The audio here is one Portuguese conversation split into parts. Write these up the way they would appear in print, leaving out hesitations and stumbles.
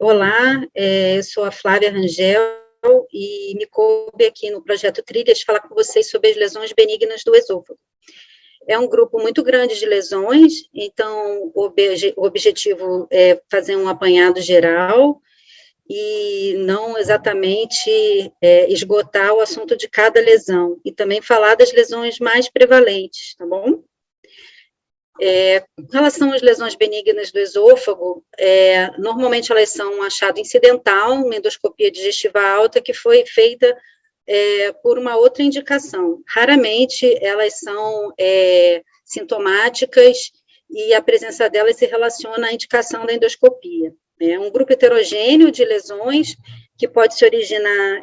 Olá, eu sou a Flávia Rangel e me coube aqui no Projeto Trilhas falar com vocês sobre as lesões benignas do esôfago. É um grupo muito grande de lesões, então o objetivo é fazer um apanhado geral e não exatamente esgotar o assunto de cada lesão, e também falar das lesões mais prevalentes, tá bom? Com relação às lesões benignas do esôfago, normalmente elas são um achado incidental, uma endoscopia digestiva alta que foi feita por uma outra indicação. Raramente elas são sintomáticas e a presença delas se relaciona à indicação da endoscopia. É um grupo heterogêneo de lesões que pode se originar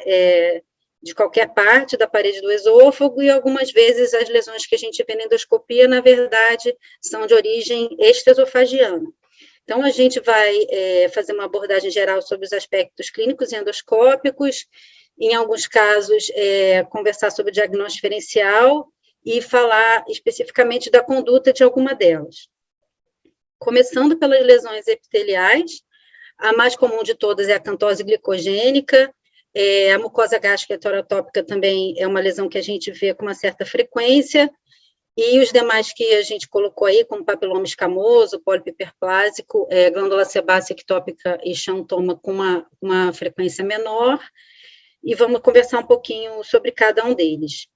de qualquer parte da parede do esôfago, e algumas vezes as lesões que a gente vê na endoscopia, na verdade, são de origem extraesofagiana. Então, a gente vai fazer uma abordagem geral sobre os aspectos clínicos e endoscópicos, em alguns casos, conversar sobre o diagnóstico diferencial e falar especificamente da conduta de alguma delas. Começando pelas lesões epiteliais, a mais comum de todas é a acantose glicogênica. A mucosa gástrica heterotópica também é uma lesão que a gente vê com uma certa frequência, e os demais que a gente colocou aí, como papiloma escamoso, pólipo hiperplásico, glândula sebácea ectópica e xantoma com uma frequência menor, e vamos conversar um pouquinho sobre cada um deles.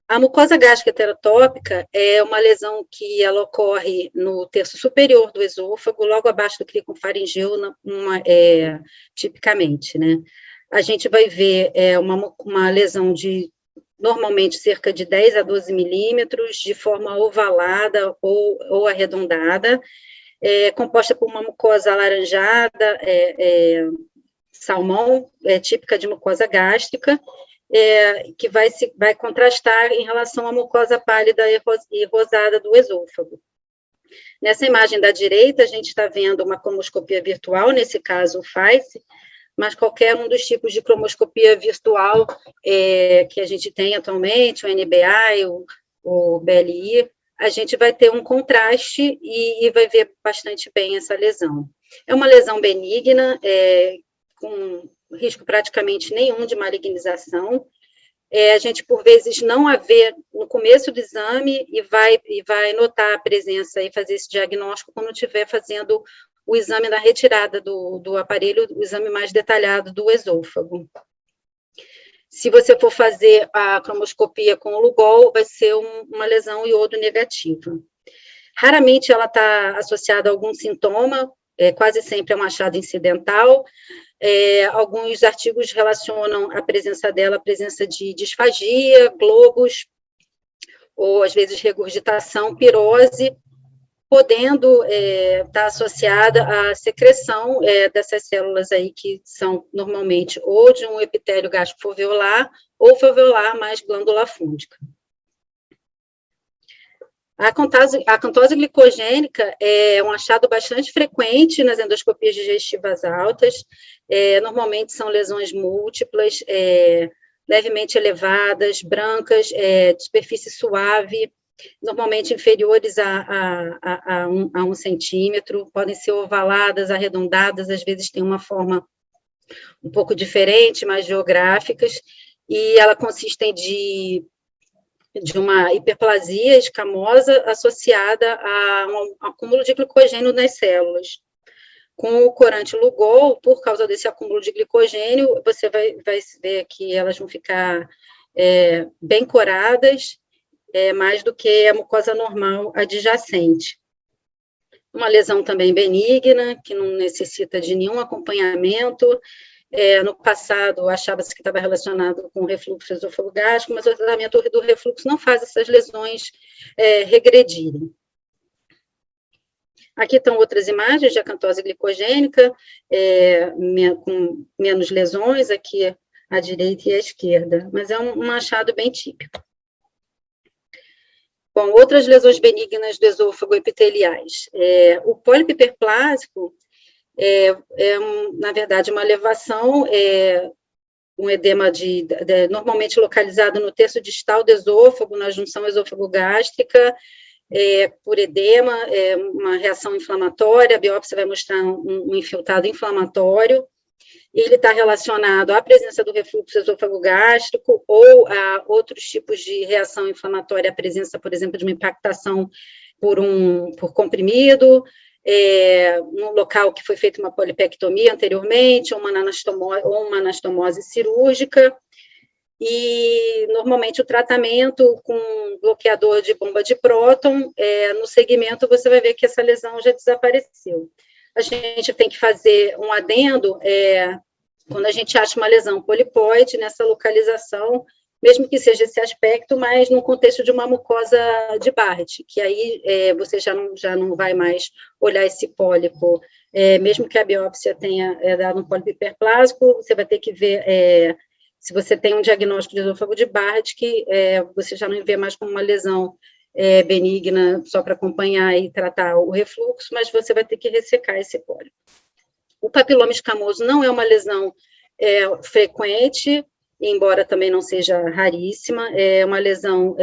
A mucosa gástrica heterotópica é uma lesão que ela ocorre no terço superior do esôfago, logo abaixo do crícon faríngeo, tipicamente, né? A gente vai ver uma lesão de, normalmente, cerca de 10 a 12 milímetros, de forma ovalada ou arredondada, composta por uma mucosa alaranjada, salmão, típica de mucosa gástrica, que vai contrastar em relação à mucosa pálida e rosada do esôfago. Nessa imagem da direita, a gente está vendo uma cromoscopia virtual, nesse caso o FACE, mas qualquer um dos tipos de cromoscopia virtual que a gente tem atualmente, o NBI, o BLI, a gente vai ter um contraste e vai ver bastante bem essa lesão. É uma lesão benigna, com risco praticamente nenhum de malignização. A gente, por vezes, não a vê no começo do exame e vai notar a presença e fazer esse diagnóstico quando estiver fazendo o exame da retirada do aparelho, o exame mais detalhado do esôfago. Se você for fazer a cromoscopia com o Lugol, vai ser uma lesão iodo negativa. Raramente ela está associada a algum sintoma, quase sempre é um achado incidental. Alguns artigos relacionam a presença dela à presença de disfagia, globos, ou às vezes regurgitação, pirose, podendo estar associada à secreção dessas células aí, que são normalmente ou de um epitélio gástrico foveolar, ou foveolar mais glândula fúngica. A acantose glicogênica é um achado bastante frequente nas endoscopias digestivas altas, normalmente são lesões múltiplas, levemente elevadas, brancas, de superfície suave, normalmente inferiores a 1 centímetro, podem ser ovaladas, arredondadas, às vezes tem uma forma um pouco diferente, mais geográficas, e ela consistem de uma hiperplasia escamosa associada a um acúmulo de glicogênio nas células. Com o corante Lugol, por causa desse acúmulo de glicogênio, você vai ver que elas vão ficar bem coradas, mais do que a mucosa normal adjacente. Uma lesão também benigna, que não necessita de nenhum acompanhamento. No passado, achava-se que estava relacionado com refluxo esôfago-gástrico, mas o tratamento do refluxo não faz essas lesões regredirem. Aqui estão outras imagens de acantose glicogênica, com menos lesões, aqui à direita e à esquerda, mas é um achado bem típico. Bom, outras lesões benignas do esôfago epiteliais. O pólipo hiperplásico na verdade, uma elevação, um edema normalmente localizado no terço distal do esôfago, na junção esôfago-gástrica, por edema, uma reação inflamatória, a biópsia vai mostrar um infiltrado inflamatório, ele está relacionado à presença do refluxo esôfago-gástrico ou a outros tipos de reação inflamatória, a presença, por exemplo, de uma impactação por comprimido, no local que foi feita uma polipectomia anteriormente, ou uma anastomose cirúrgica, e normalmente o tratamento com bloqueador de bomba de próton, no segmento você vai ver que essa lesão já desapareceu. A gente tem que fazer um adendo, quando a gente acha uma lesão polipoide nessa localização, mesmo que seja esse aspecto, mas no contexto de uma mucosa de Barrett, que aí você já não vai mais olhar esse pólipo, mesmo que a biópsia tenha dado um pólipo hiperplásico, você vai ter que ver se você tem um diagnóstico de esôfago de Barrett, que você já não vê mais como uma lesão benigna, só para acompanhar e tratar o refluxo, mas você vai ter que ressecar esse pólipo. O papiloma escamoso não é uma lesão frequente, embora também não seja raríssima, é uma lesão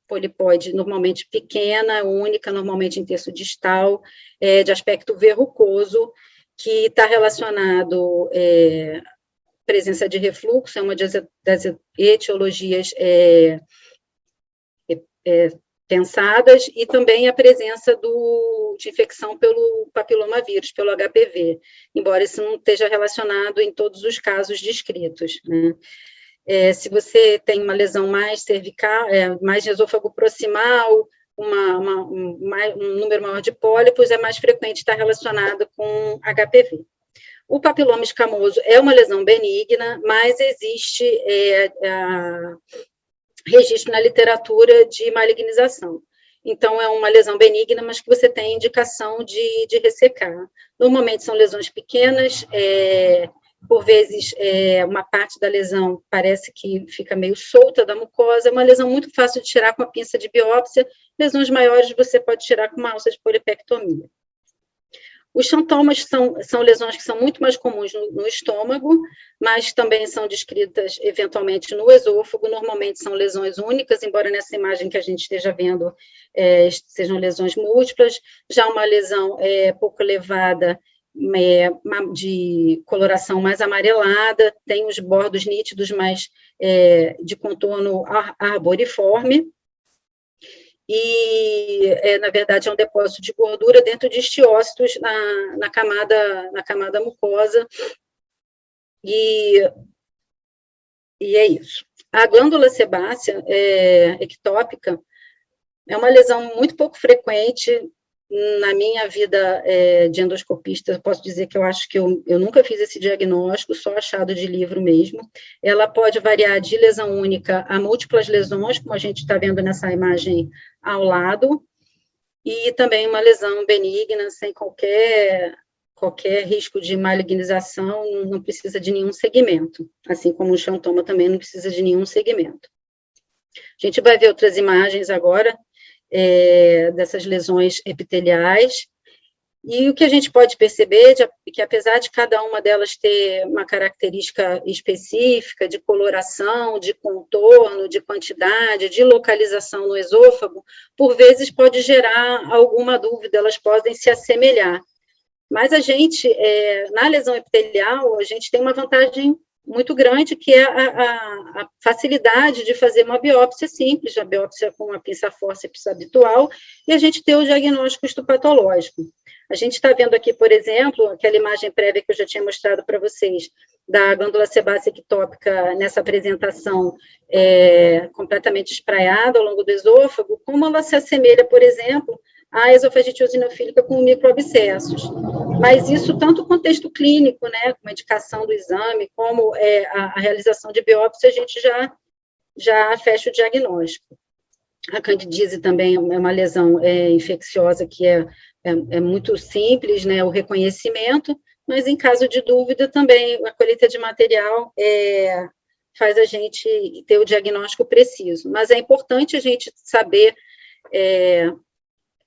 polipoide normalmente pequena, única, normalmente em terço distal, de aspecto verrucoso, que está relacionado presença de refluxo, é uma das etiologias pensadas, e também a presença de infecção pelo papilomavírus, pelo HPV, embora isso não esteja relacionado em todos os casos descritos, né? Se você tem uma lesão mais cervical, mais de esôfago proximal, um número maior de pólipos, é mais frequente estar relacionado com HPV. O papiloma escamoso é uma lesão benigna, mas existe registro na literatura de malignização. Então, é uma lesão benigna, mas que você tem indicação de ressecar. Normalmente são lesões pequenas, por vezes uma parte da lesão parece que fica meio solta da mucosa, é uma lesão muito fácil de tirar com a pinça de biópsia, lesões maiores você pode tirar com uma alça de polipectomia. Os xantomas são lesões que são muito mais comuns no estômago, mas também são descritas eventualmente no esôfago, normalmente são lesões únicas, embora nessa imagem que a gente esteja vendo sejam lesões múltiplas. Já uma lesão pouco elevada, de coloração mais amarelada, tem os bordos nítidos, mas de contorno arboriforme, e, na verdade, é um depósito de gordura dentro de estiócitos na camada mucosa, e é isso. A glândula sebácea ectópica é uma lesão muito pouco frequente. Na minha vida de endoscopista, eu posso dizer que eu acho que eu nunca fiz esse diagnóstico, só achado de livro mesmo. Ela pode variar de lesão única a múltiplas lesões, como a gente está vendo nessa imagem ao lado, e também uma lesão benigna, sem qualquer risco de malignização, não precisa de nenhum segmento, assim como o xantoma também não precisa de nenhum segmento. A gente vai ver outras imagens agora, dessas lesões epiteliais, e o que a gente pode perceber é que, apesar de cada uma delas ter uma característica específica de coloração, de contorno, de quantidade, de localização no esôfago, por vezes pode gerar alguma dúvida, elas podem se assemelhar. Mas a gente, na lesão epitelial, a gente tem uma vantagem muito grande, que é a facilidade de fazer uma biópsia simples, a biópsia com uma pinça fórceps habitual, e a gente ter o diagnóstico histopatológico. A gente está vendo aqui, por exemplo, aquela imagem prévia que eu já tinha mostrado para vocês, da glândula sebácea ectópica nessa apresentação completamente espraiada ao longo do esôfago, como ela se assemelha, por exemplo, à esofagite eosinofílica com microabscessos. Mas isso tanto o contexto clínico, né, com a indicação do exame, como a realização de biópsia, a gente já fecha o diagnóstico. A candidíase também é uma lesão infecciosa que é muito simples, né, o reconhecimento, mas em caso de dúvida também a colheita de material faz a gente ter o diagnóstico preciso. Mas é importante a gente saber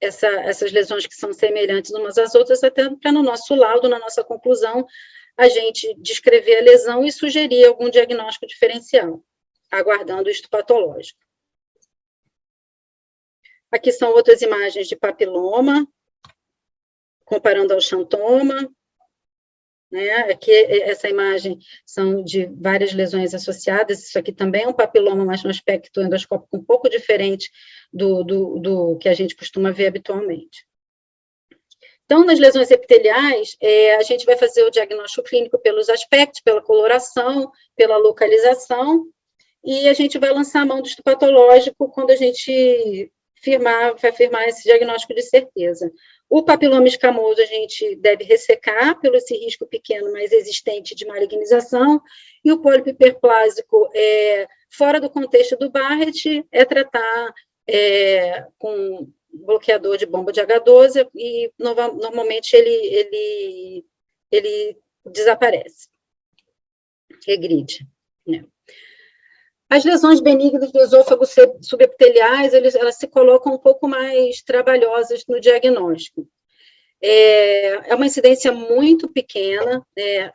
essas lesões que são semelhantes umas às outras, até para no nosso laudo, na nossa conclusão, a gente descrever a lesão e sugerir algum diagnóstico diferencial, aguardando o histopatológico. Aqui são outras imagens de papiloma, comparando ao xantoma, né? Aqui, essa imagem são de várias lesões associadas, isso aqui também é um papiloma, mas no aspecto endoscópico um pouco diferente do que a gente costuma ver habitualmente. Então, nas lesões epiteliais, a gente vai fazer o diagnóstico clínico pelos aspectos, pela coloração, pela localização, e a gente vai lançar a mão do histopatológico quando a gente vai firmar esse diagnóstico de certeza. O papiloma escamoso a gente deve ressecar pelo esse risco pequeno, mas existente de malignização, e o pólipo hiperplásico, fora do contexto do Barrett, é tratar com bloqueador de bomba de H12, e normalmente ele desaparece, regride, né? As lesões benignas do esôfago subepiteliais, elas se colocam um pouco mais trabalhosas no diagnóstico. É uma incidência muito pequena,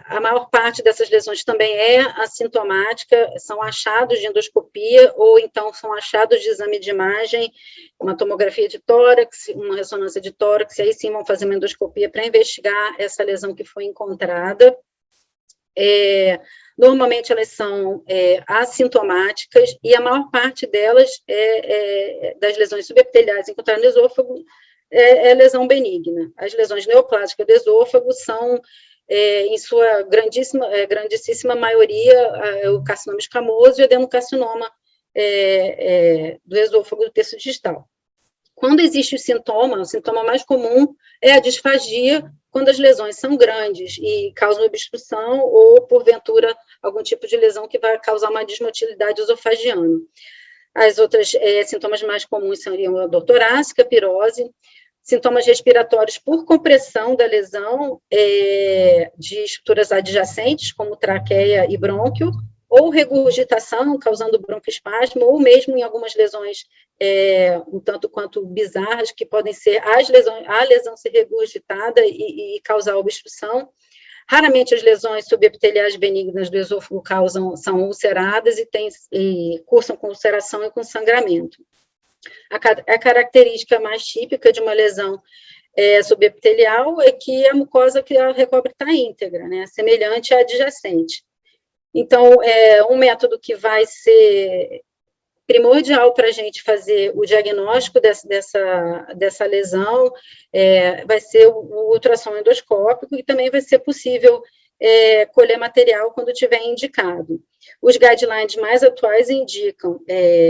a maior parte dessas lesões também é assintomática, são achados de endoscopia, ou então são achados de exame de imagem, uma tomografia de tórax, uma ressonância de tórax, e aí sim vão fazer uma endoscopia para investigar essa lesão que foi encontrada. Normalmente elas são assintomáticas, e a maior parte delas, das lesões subepiteliais encontradas no esôfago, é lesão benigna. As lesões neoplásicas do esôfago são, em sua grandíssima maioria, o carcinoma escamoso e o adenocarcinoma do esôfago do terço distal. Quando existe o sintoma mais comum é a disfagia, quando as lesões são grandes e causam obstrução, ou, porventura, algum tipo de lesão que vai causar uma desmotilidade esofagiana. As outras sintomas mais comuns seriam a dor torácica, pirose, sintomas respiratórios por compressão da lesão de estruturas adjacentes, como traqueia e brônquio, ou regurgitação, causando broncoespasmo, ou mesmo em algumas lesões um tanto quanto bizarras, que podem ser a lesão ser regurgitada e causar obstrução. Raramente as lesões subepiteliais benignas do esôfago são ulceradas e cursam com ulceração e com sangramento. A característica mais típica de uma lesão subepitelial é que a mucosa que ela recobre está íntegra, né, semelhante à adjacente. Então, um método que vai ser primordial para a gente fazer o diagnóstico dessa lesão vai ser o ultrassom endoscópico, e também vai ser possível colher material quando tiver indicado. Os guidelines mais atuais indicam,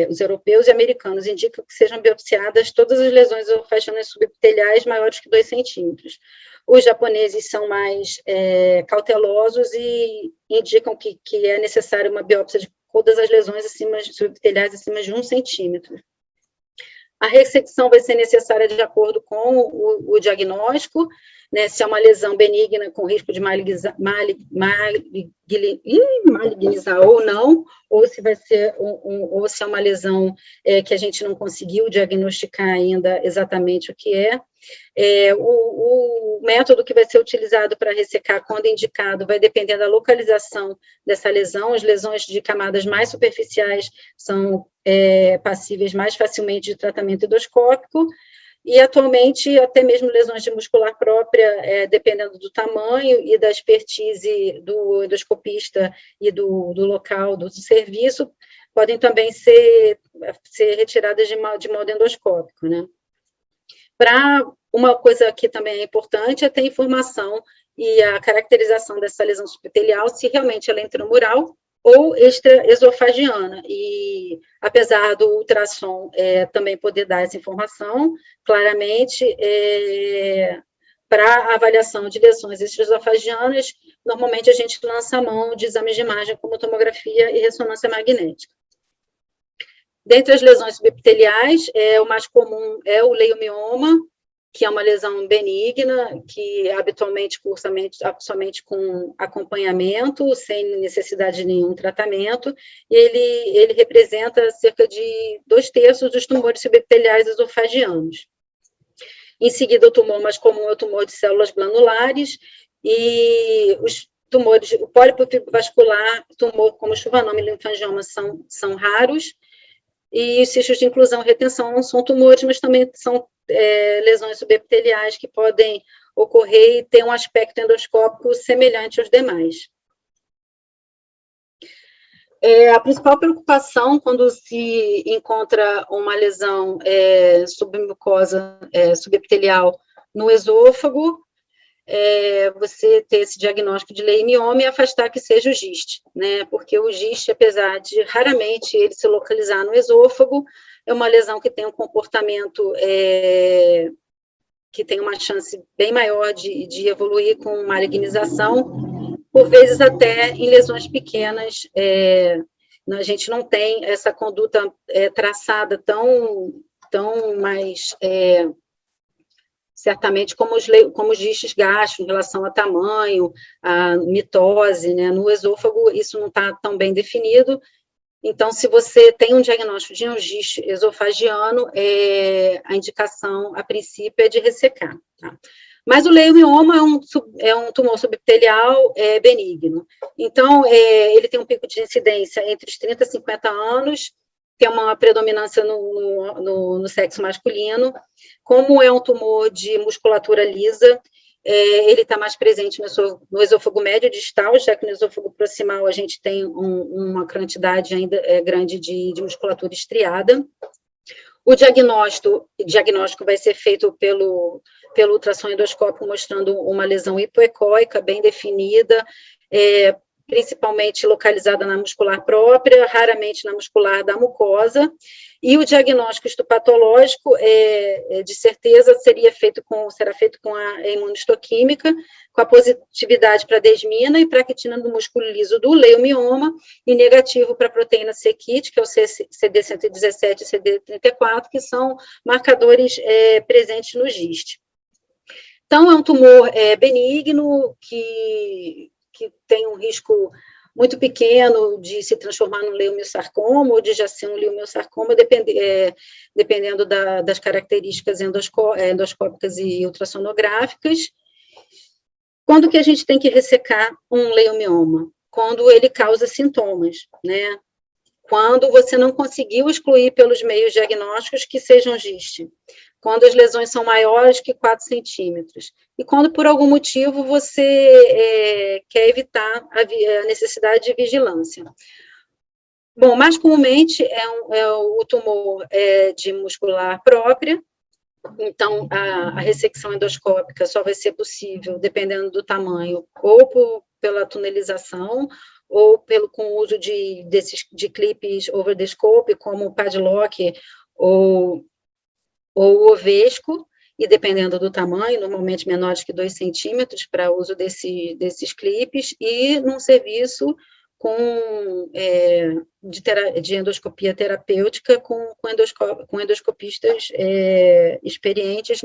os europeus e americanos indicam que sejam biopsiadas todas as lesões esofagianas subepiteliais maiores que 2 centímetros. Os japoneses são mais cautelosos e indicam que é necessário uma biópsia de todas as lesões subepiteliais acima de 1 centímetro. A ressecção vai ser necessária de acordo com o diagnóstico, né, se é uma lesão benigna com risco de malignizar ou não, ou se vai ser ou se é uma lesão que a gente não conseguiu diagnosticar ainda exatamente o que é. O método que vai ser utilizado para ressecar, quando indicado, vai depender da localização dessa lesão. As lesões de camadas mais superficiais são passíveis mais facilmente de tratamento endoscópico, e atualmente até mesmo lesões de muscular própria, dependendo do tamanho e da expertise do endoscopista e do local do serviço, podem também ser retiradas de modo endoscópico, né? Uma coisa que também é importante é ter informação e a caracterização dessa lesão subepitelial, se realmente ela é intramural ou extraesofagiana, e apesar do ultrassom também poder dar essa informação, claramente, para a avaliação de lesões extraesofagianas, normalmente a gente lança a mão de exames de imagem como tomografia e ressonância magnética. Dentre as lesões subepiteliais, o mais comum é o leiomioma, que é uma lesão benigna, que habitualmente cursa somente com acompanhamento, sem necessidade de nenhum tratamento, e ele representa cerca de 2/3 dos tumores subepiteliais esofagianos. Em seguida, o tumor mais comum é o tumor de células glandulares, e os tumores, o pólipo fibrovascular, tumor como chovanoma e linfangioma são raros, E os cistos de inclusão e retenção não são tumores, mas também são lesões subepiteliais que podem ocorrer e ter um aspecto endoscópico semelhante aos demais. A principal preocupação quando se encontra uma lesão submucosa subepitelial no esôfago você ter esse diagnóstico de leiomioma e afastar que seja o GIST, né? Porque o GIST, apesar de raramente ele se localizar no esôfago, é uma lesão que tem um comportamento que tem uma chance bem maior de evoluir com malignização, por vezes até em lesões pequenas, a gente não tem essa conduta traçada tão mais certamente como os gistes gástricos em relação a tamanho, a mitose, né? No esôfago isso não está tão bem definido, então se você tem um diagnóstico de um giste esofagiano, a indicação, a princípio, é de ressecar, tá? Mas o leiomioma é um tumor subepitelial benigno, então ele tem um pico de incidência entre os 30 e 50 anos, tem uma predominância no sexo masculino. Como é um tumor de musculatura lisa, ele está mais presente no esôfago médio distal, já que no esôfago proximal a gente tem uma quantidade ainda grande de musculatura estriada. O diagnóstico vai ser feito pelo ultrassom endoscópico, mostrando uma lesão hipoecóica bem definida, principalmente localizada na muscular própria, raramente na muscular da mucosa, e o diagnóstico histopatológico, de certeza, será feito com a imunistoquímica, com a positividade para desmina e para a quitina do músculo liso do leiomioma, e negativo para a proteína C-KIT, que é o CD117 e CD34, que são marcadores presentes no GIST. Então, é um tumor benigno, que tem um risco muito pequeno de se transformar num leiomiosarcoma ou de já ser um leiomiosarcoma, dependendo das características endoscópicas e ultrassonográficas. Quando que a gente tem que ressecar um leiomioma? Quando ele causa sintomas, né? Quando você não conseguiu excluir pelos meios diagnósticos que sejam GIST, quando as lesões são maiores que 4 centímetros, e quando, por algum motivo, você quer evitar a necessidade de vigilância. Bom, mais comumente é o tumor de muscular própria, então a ressecção endoscópica só vai ser possível, dependendo do tamanho, ou pela tunelização, ou com o uso de clipes over the scope, como o padlock ou o Ovesco, e dependendo do tamanho, normalmente menores que 2 centímetros, para uso desses clipes, e num serviço de endoscopia terapêutica com endoscopistas experientes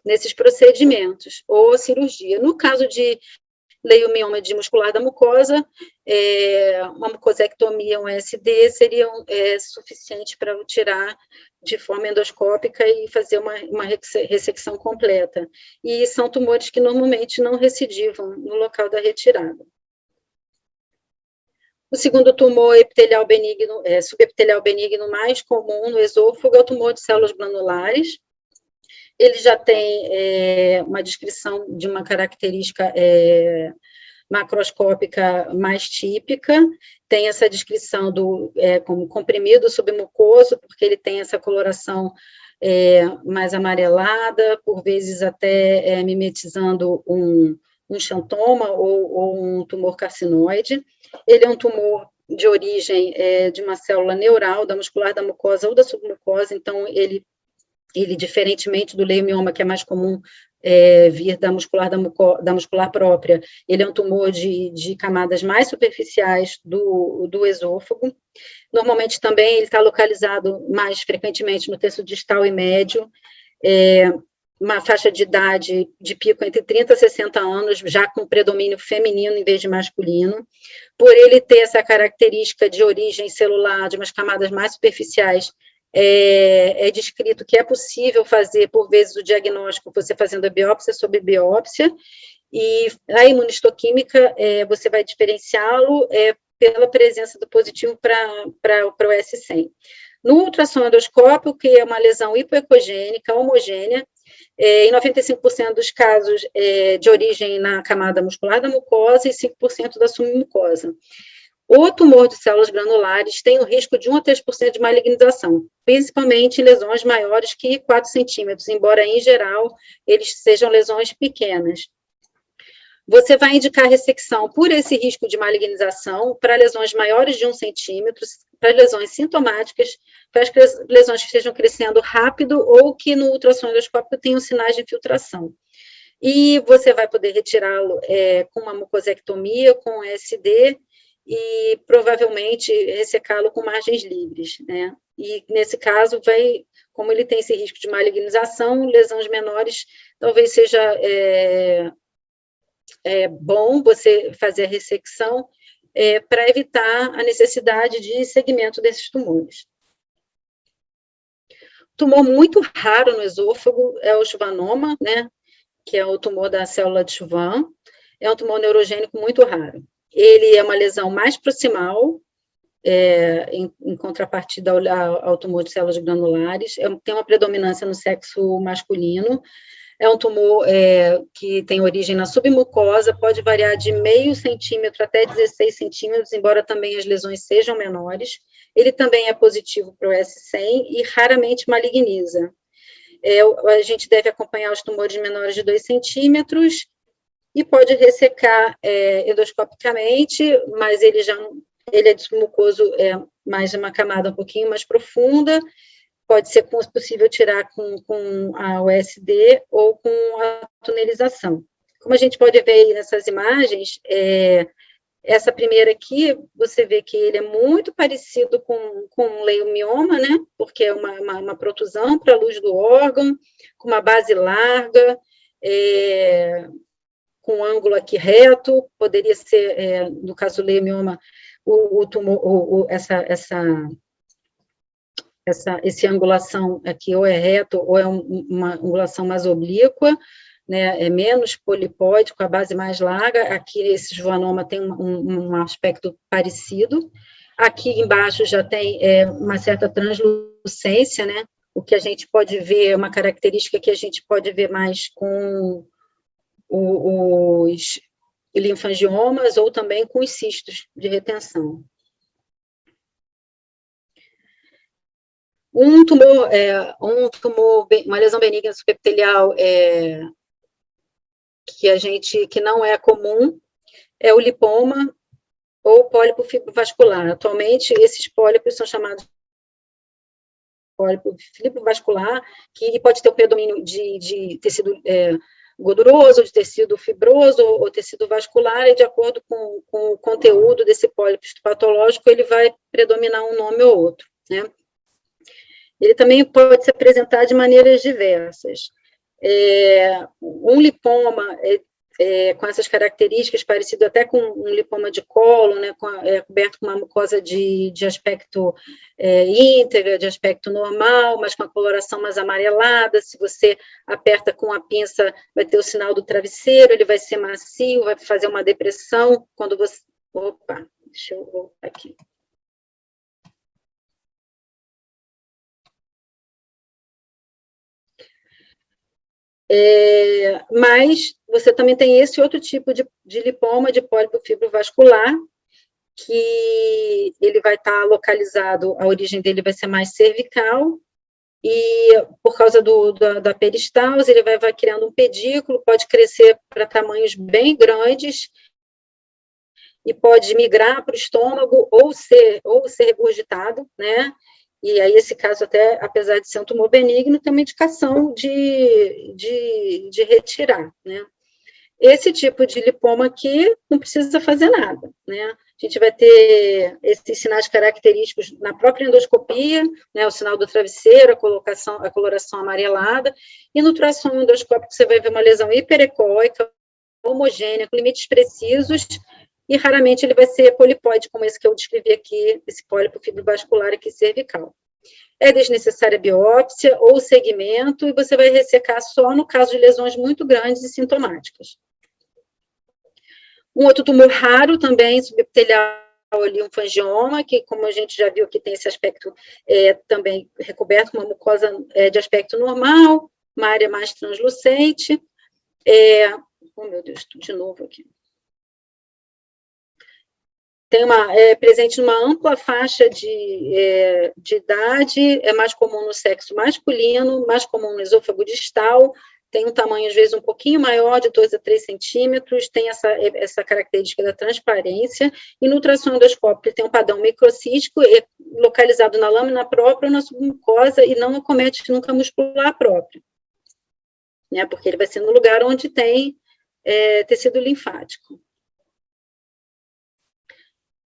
nesses procedimentos, ou cirurgia. No caso de leiomioma de muscular da mucosa, uma mucosectomia, um SD, seria suficiente para tirar de forma endoscópica e fazer uma ressecção completa. E são tumores que normalmente não recidivam no local da retirada. O segundo tumor epitelial benigno, subepitelial benigno mais comum no esôfago é o tumor de células glandulares. Ele já tem uma descrição de uma característica macroscópica mais típica, tem essa descrição como comprimido submucoso, porque ele tem essa coloração mais amarelada, por vezes até mimetizando um xantoma ou um tumor carcinoide. Ele é um tumor de origem de uma célula neural, da muscular da mucosa ou da submucosa, então ele diferentemente do leiomioma, que é mais comum vir da muscular própria, ele é um tumor de camadas mais superficiais do esôfago. Normalmente também ele está localizado mais frequentemente no terço distal e médio, uma faixa de idade de pico entre 30 e 60 anos, já com predomínio feminino em vez de masculino. Por ele ter essa característica de origem celular, de umas camadas mais superficiais, é descrito que é possível fazer, por vezes, o diagnóstico, você fazendo a biópsia sobre biópsia, e a imunistoquímica, você vai diferenciá-lo pela presença do positivo para o S100. No ultrassom endoscópio, que é uma lesão hipoecogênica, homogênea, em 95% dos casos de origem na camada muscular da mucosa e 5% da submucosa. O tumor de células granulares tem o risco de 1 a 3% de malignização, principalmente em lesões maiores que 4 centímetros, embora, em geral, eles sejam lesões pequenas. Você vai indicar ressecção por esse risco de malignização para lesões maiores de 1 centímetro, para lesões sintomáticas, para as lesões que estejam crescendo rápido ou que no ultrassom endoscópico tenham sinais de infiltração. E você vai poder retirá-lo com uma mucosectomia, com SD, e provavelmente ressecá-lo com margens livres, né? E nesse caso, como ele tem esse risco de malignização, lesões menores, talvez seja bom você fazer a ressecção para evitar a necessidade de segmento desses tumores. Tumor muito raro no esôfago é o schwannoma, né? Que é o tumor da célula de Schwann, é um tumor neurogênico muito raro. Ele é uma lesão mais proximal, em contrapartida ao tumor de células granulares, tem uma predominância no sexo masculino, é um tumor que tem origem na submucosa, pode variar de meio centímetro até 16 centímetros, embora também as lesões sejam menores. Ele também é positivo para o S100 e raramente maligniza. A gente deve acompanhar os tumores menores de 2 centímetros, e pode ressecar endoscopicamente, mas ele é de mucoso, mais uma camada um pouquinho mais profunda, pode ser possível tirar com a USD ou com a tunelização. Como a gente pode ver aí nessas imagens, essa primeira aqui, você vê que ele é muito parecido com um leiomioma, né, porque é uma protusão para a luz do órgão, com uma base larga, com um ângulo aqui reto, poderia ser, no caso do leiomioma, o tumor, essa angulação aqui ou é reto ou é uma angulação mais oblíqua, né, é menos polipóide, com a base mais larga. Aqui esse schwannoma tem um aspecto parecido. Aqui embaixo já tem uma certa translucência, né, o que a gente pode ver, uma característica que a gente pode ver mais com os linfangiomas ou também com os cistos de retenção. Uma lesão benigna subepitelial que não é comum é o lipoma ou pólipo fibrovascular. Atualmente, esses pólipos são chamados de pólipo fibrovascular, que pode ter o predomínio de tecido gorduroso, de tecido fibroso ou tecido vascular, e de acordo com o conteúdo desse pólipo patológico, ele vai predominar um nome ou outro, né? Ele também pode se apresentar de maneiras diversas. Um lipoma com essas características, parecido até com um lipoma de colo, né, coberto com uma mucosa de aspecto íntegra, de aspecto normal, mas com a coloração mais amarelada. Se você aperta com a pinça, vai ter o sinal do travesseiro, ele vai ser macio, vai fazer uma depressão. Quando você... Opa, deixa eu voltar aqui. Mas você também tem esse outro tipo de lipoma, de pólipo fibrovascular, que ele vai estar localizado, a origem dele vai ser mais cervical, e por causa da peristalse, ele vai criando um pedículo, pode crescer para tamanhos bem grandes, e pode migrar para o estômago ou ser regurgitado, né? E aí, esse caso, até, apesar de ser um tumor benigno, tem uma indicação de retirar, né? Esse tipo de lipoma aqui não precisa fazer nada, né? A gente vai ter esses sinais característicos na própria endoscopia, né? O sinal do travesseiro, a coloração amarelada, e no ultrassom endoscópico você vai ver uma lesão hiperecóica, homogênea, com limites precisos, e raramente ele vai ser polipóide, como esse que eu descrevi aqui, esse pólipo fibrovascular aqui cervical. É desnecessária biópsia ou segmento, e você vai ressecar só no caso de lesões muito grandes e sintomáticas. Um outro tumor raro também, subepitelial o linfangioma, que, como a gente já viu, que tem esse aspecto também recoberto com uma mucosa de aspecto normal, uma área mais translucente. Oh, meu Deus, de novo aqui. Tem presente numa ampla faixa de idade, é mais comum no sexo masculino, mais comum no esôfago distal, tem um tamanho, às vezes, um pouquinho maior, de 2 a 3 centímetros, tem essa característica da transparência, e no ultrassom endoscópico ele tem um padrão microcístico, localizado na lâmina própria ou na submucosa, e não acomete nunca muscular próprio, né, porque ele vai ser no lugar onde tem tecido linfático.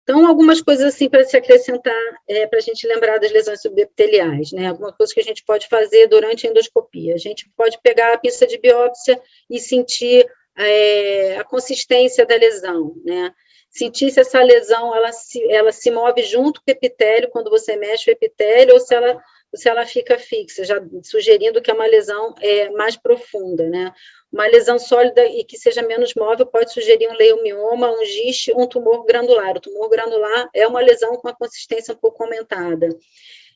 Então, algumas coisas assim para se acrescentar, para a gente lembrar das lesões subepiteliais, né? Alguma coisa que a gente pode fazer durante a endoscopia. A gente pode pegar a pinça de biópsia e sentir a consistência da lesão, né? Sentir se essa lesão ela se move junto com o epitélio quando você mexe o epitélio ou se ela fica fixa, já sugerindo que é uma lesão mais profunda, né? Uma lesão sólida e que seja menos móvel pode sugerir um leiomioma, um giste, um tumor granular. O tumor granular é uma lesão com a consistência um pouco aumentada.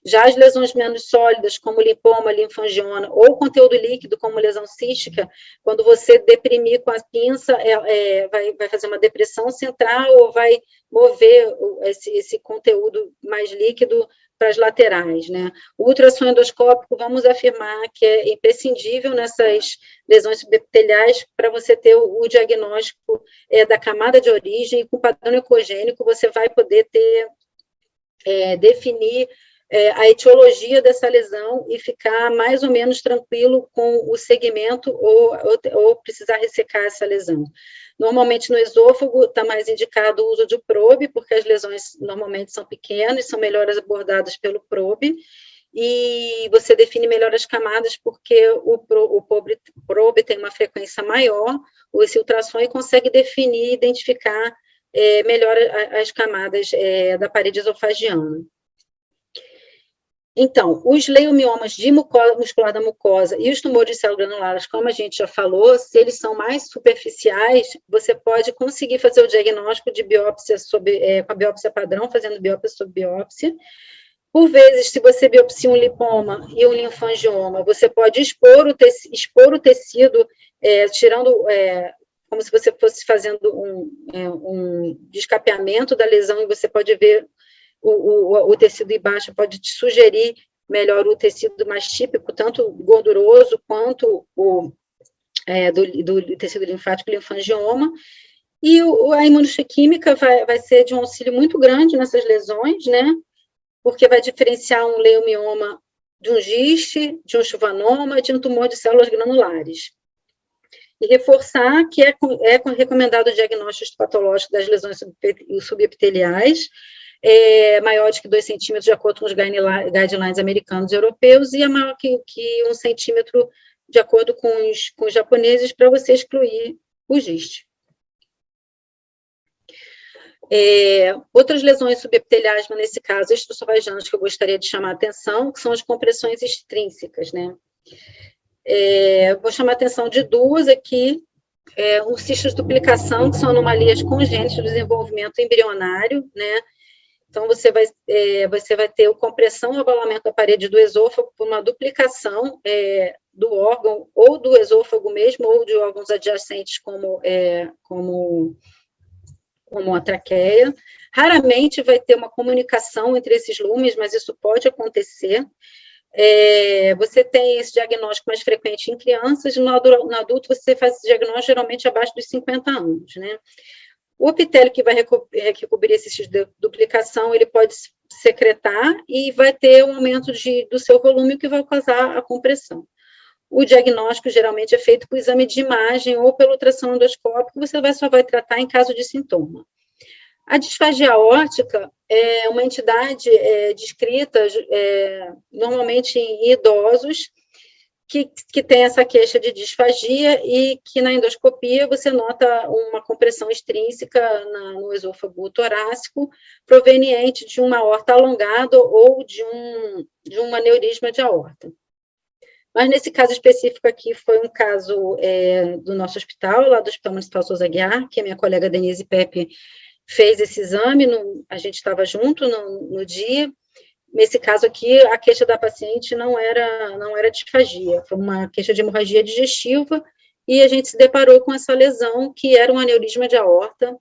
Já as lesões menos sólidas, como linfoma, linfangioma, ou conteúdo líquido, como lesão cística, quando você deprimir com a pinça, vai fazer uma depressão central ou vai mover esse conteúdo mais líquido para as laterais, né? O ultrassom endoscópico, vamos afirmar que é imprescindível nessas lesões subepiteliais para você ter o diagnóstico da camada de origem, e com padrão ecogênico você vai poder definir a etiologia dessa lesão e ficar mais ou menos tranquilo com o segmento ou precisar ressecar essa lesão. Normalmente no esôfago está mais indicado o uso de probe, porque as lesões normalmente são pequenas, são melhor abordadas pelo probe, e você define melhor as camadas porque o probe tem uma frequência maior, esse ultrassom, e consegue definir, identificar melhor as camadas da parede esofagiana. Então, os leumiomas de muscular da mucosa e os tumores de células granulares, como a gente já falou, se eles são mais superficiais, você pode conseguir fazer o diagnóstico de biópsia com a biópsia padrão, fazendo biópsia sobre biópsia. Por vezes, se você biopsia um lipoma e um linfangioma, você pode expor o tecido, tirando, como se você fosse fazendo um descapeamento da lesão, e você pode ver o tecido embaixo, pode te sugerir melhor o tecido mais típico, tanto gorduroso quanto do tecido linfático, linfangioma. E a imunohistoquímica vai ser de um auxílio muito grande nessas lesões, né? Porque vai diferenciar um leiomioma de um giste, de um schwannoma, de um tumor de células granulares. E reforçar que é recomendado o diagnóstico patológico das lesões subepiteliais, maior de que 2 centímetros, de acordo com os guidelines americanos e europeus, e é maior que 1 centímetro, de acordo com os japoneses, para você excluir o giste. Outras lesões subepiteliais, mas nesse caso, extraesofágicas, que eu gostaria de chamar a atenção, que são as compressões extrínsecas, né? Vou chamar a atenção de duas aqui, os cistos de duplicação, que são anomalias congênitas do desenvolvimento embrionário, né? Então, você vai ter a compressão e o abalamento da parede do esôfago por uma duplicação do órgão, ou do esôfago mesmo, ou de órgãos adjacentes, como a traqueia. Raramente vai ter uma comunicação entre esses lumes, mas isso pode acontecer. Você tem esse diagnóstico mais frequente em crianças, no adulto você faz esse diagnóstico geralmente abaixo dos 50 anos, né? O epitélio que vai recobrir esse tipo de duplicação, ele pode secretar e vai ter um aumento do seu volume, que vai causar a compressão. O diagnóstico geralmente é feito por exame de imagem ou pelo ultrassom endoscópico, você só vai tratar em caso de sintoma. A disfagia aórtica é uma entidade descrita normalmente em idosos que tem essa queixa de disfagia e que na endoscopia você nota uma compressão extrínseca no esôfago torácico proveniente de uma aorta alongada ou de um aneurisma de aorta. Mas nesse caso específico aqui foi um caso do nosso hospital, lá do Hospital Municipal Souza Aguiar, que a minha colega Denise Pepe fez esse exame, a gente estava junto no dia. Nesse caso aqui, a queixa da paciente não era disfagia, foi uma queixa de hemorragia digestiva, e a gente se deparou com essa lesão, que era um aneurisma de aorta,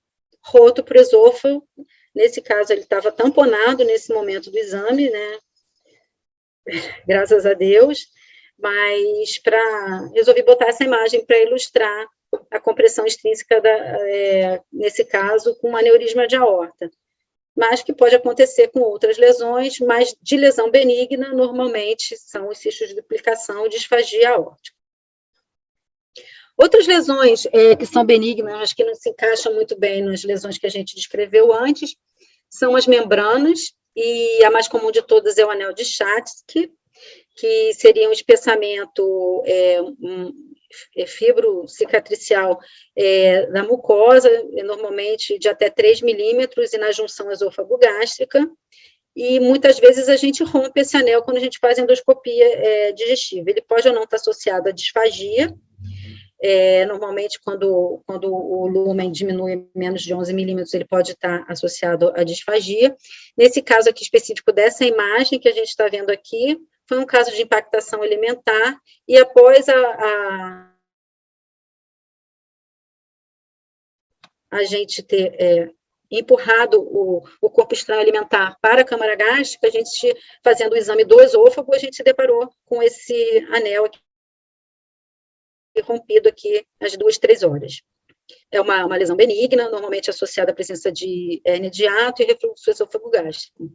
roto para o esôfago. Nesse caso, ele estava tamponado nesse momento do exame, né, graças a Deus, mas resolvi botar essa imagem para ilustrar a compressão extrínseca, nesse caso, com um aneurisma de aorta, mas que pode acontecer com outras lesões, mas de lesão benigna, normalmente são os cistos de duplicação e disfagia aórtica. Outras lesões que são benignas, mas que não se encaixam muito bem nas lesões que a gente descreveu antes, são as membranas, e a mais comum de todas é o anel de Schatzky, que seria um espessamento fibro-cicatricial da mucosa, normalmente de até 3 milímetros, e na junção esôfago-gástrica, e muitas vezes a gente rompe esse anel quando a gente faz endoscopia digestiva. Ele pode ou não estar associado à disfagia, normalmente quando o lumen diminui menos de 11 milímetros, ele pode estar associado à disfagia. Nesse caso aqui específico dessa imagem que a gente está vendo aqui, foi um caso de impactação alimentar, e após a gente ter empurrado o corpo estranho alimentar para a câmara gástrica, a gente, fazendo o exame do esôfago, a gente se deparou com esse anel aqui, rompido aqui às 2, 3 horas. É uma lesão benigna, normalmente associada à presença de hérnia de hiato e refluxo esôfago-gástrico.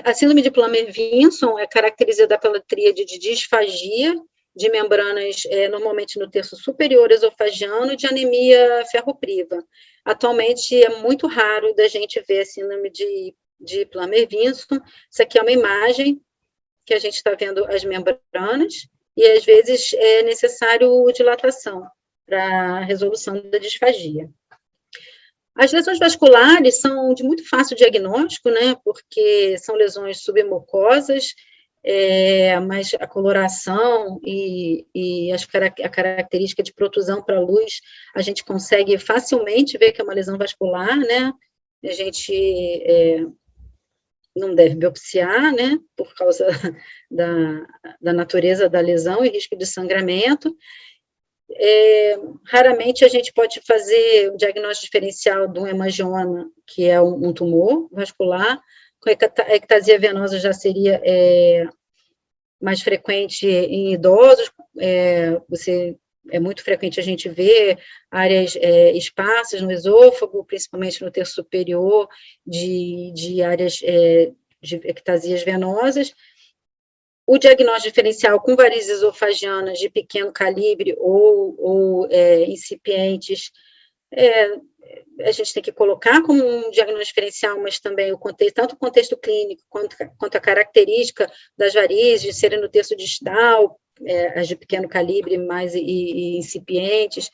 A síndrome de Plummer-Vinson é caracterizada pela tríade de disfagia de membranas, normalmente no terço superior esofagiano, e de anemia ferropriva. Atualmente é muito raro da gente ver a síndrome de Plummer-Vinson. Isso aqui é uma imagem que a gente está vendo as membranas, e às vezes é necessário dilatação para a resolução da disfagia. As lesões vasculares são de muito fácil diagnóstico, né, porque são lesões submucosas, mas a coloração e a característica de protusão para a luz, a gente consegue facilmente ver que é uma lesão vascular, né, a gente não deve biopsiar, né, por causa da natureza da lesão e risco de sangramento. Raramente a gente pode fazer o diagnóstico diferencial de um hemangioma, que é um tumor vascular. Com a ectasia venosa já seria mais frequente em idosos. É muito frequente a gente ver áreas esparsas no esôfago, principalmente no terço superior, de áreas de ectasias venosas. O diagnóstico diferencial com varizes esofagianas de pequeno calibre ou incipientes, a gente tem que colocar como um diagnóstico diferencial, mas também tanto o contexto clínico quanto a característica das varizes, de serem no terço distal, as de pequeno calibre e incipientes,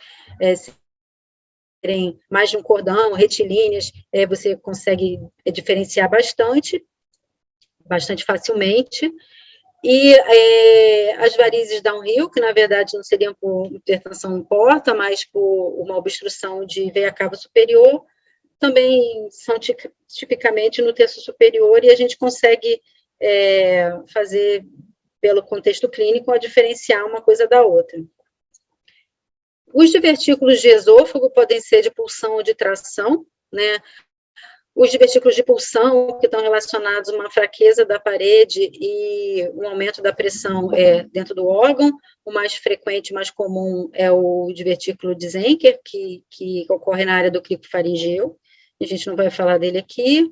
serem mais de um cordão, retilíneas, você consegue diferenciar bastante facilmente. E as varizes downhill, que na verdade não seriam por hipertensão em porta, mas por uma obstrução de veia cava superior, também são tipicamente no terço superior, e a gente consegue fazer, pelo contexto clínico, a diferenciar uma coisa da outra. Os divertículos de esôfago podem ser de pulsão ou de tração, né? Os divertículos de pulsão, que estão relacionados a uma fraqueza da parede e um aumento da pressão dentro do órgão. O mais frequente, mais comum, é o divertículo de Zenker, que ocorre na área do crico faringeu. A gente não vai falar dele aqui.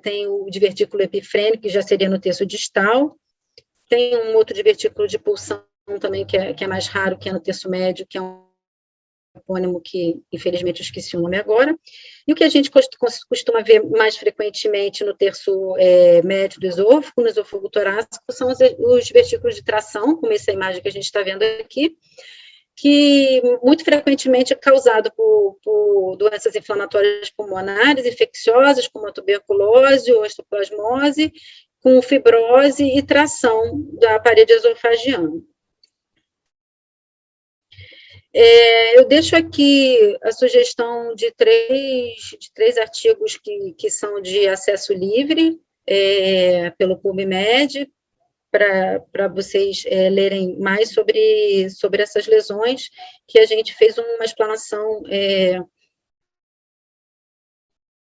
Tem o divertículo epifrênico, que já seria no terço distal. Tem um outro divertículo de pulsão também, que é mais raro, que é no terço médio, que é um epônimo que, infelizmente, eu esqueci o nome agora. E o que a gente costuma ver mais frequentemente no terço médio do esôfago, no esôfago torácico, são os vestículos de tração, como essa imagem que a gente está vendo aqui, que muito frequentemente é causado por doenças inflamatórias pulmonares, infecciosas, como a tuberculose ou a histoplasmose, com fibrose e tração da parede esofagiana. Eu deixo aqui a sugestão de três artigos que são de acesso livre, pelo PubMed, para vocês lerem mais sobre essas lesões, que a gente fez uma explanação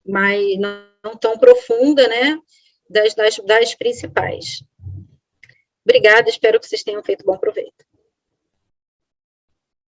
mais, não tão profunda, né, das principais. Obrigada, espero que vocês tenham feito bom proveito.